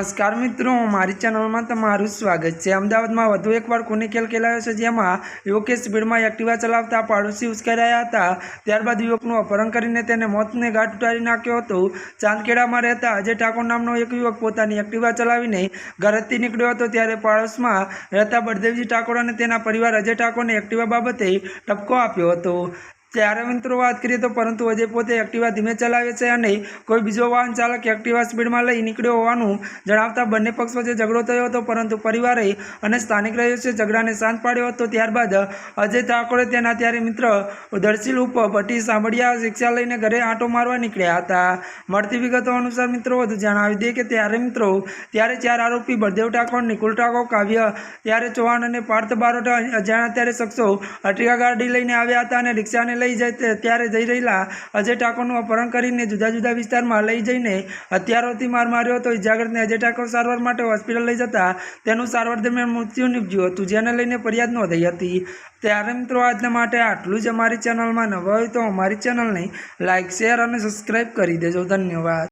नमस्कार मित्रों, मारी चैनल में तमारुं स्वागत है। अमदावाद में વધુ એકવાર ખૂની ખેલ ખેલાયો છે, જેમાં યુવકે સ્પીડમાં એક્ટિવા ચલાવતા પાડોશી ઉશ્કેરાયા હતા। ત્યારબાદ યુવકનું અપહરણ કરીને તેને મોતને ઘાટ ઉતારી નાખ્યો હતો। ચાંદખેડામાં રહેતા અજય ઠાકોર નામનો એક યુવક પોતાની એક્ટિવા ચલાવીને ઘરેથી નીકળ્યો હતો, ત્યારે પાડોશમાં રહેતા બળદેવજી ઠાકોર અને તેના પરિવાર અજય ઠાકોરને એક્ટિવા બાબતે ઠપકો આપ્યો હતો। ત્યારે મિત્રો વાત કરીએ તો પરંતુ અજય પોતે એક્ટિવા ધીમે ચલાવે છે અને કોઈ બીજો વાહન ચાલક એક્ટિવા સ્પીડમાં લઈ નીકળ્યો હોવાનું જણાવતા બંને પક્ષ વચ્ચે ઝઘડો થયો હતો, પરંતુ પરિવારે અને સ્થાનિક રહીશોએ ઝઘડાને શાંત પાડ્યો હતો। ત્યારબાદ અજય ઠાકોરે તેના ત્યારે મિત્ર દર્શીલ ઉપર ભટ્ટી સાંભળ્યા શિક્ષા લઈને ઘરે આંટો મારવા નીકળ્યા હતા। મળતી વિગતો અનુસાર મિત્રો વધુ જણાવી દે કે ત્યારે ચાર આરોપી બળદેવ ઠાકોર, નિકુલ ઠાકોર, કાવ્ય ત્યારે ચૌહાણ અને પાર્થ બારોટ અજાણ્યા ત્યારે શખ્સો અર્ટિગા ગાડી લઈને આવ્યા હતા અને રિક્ષાને લઈ જાય ત્યારે જઈ રહેલા અજય ઠાકોરનું અપહરણ કરીને જુદા જુદા વિસ્તારમાં લઈ જઈને હથિયારોથી માર માર્યો હતો। ઇજાગ્રસ્તને અજય ઠાકોર સારવાર માટે હોસ્પિટલ લઈ જતા તેનું સારવાર દરમિયાન મૃત્યુ નીપજ્યું હતું, જેને લઈને ફરિયાદ નોંધાઈ હતી। ત્યારે મિત્રો આજના માટે આટલું જ। અમારી ચેનલમાં નવા હોય તો અમારી ચેનલને લાઇક, શેર અને સબસ્ક્રાઈબ કરી દેજો। ધન્યવાદ।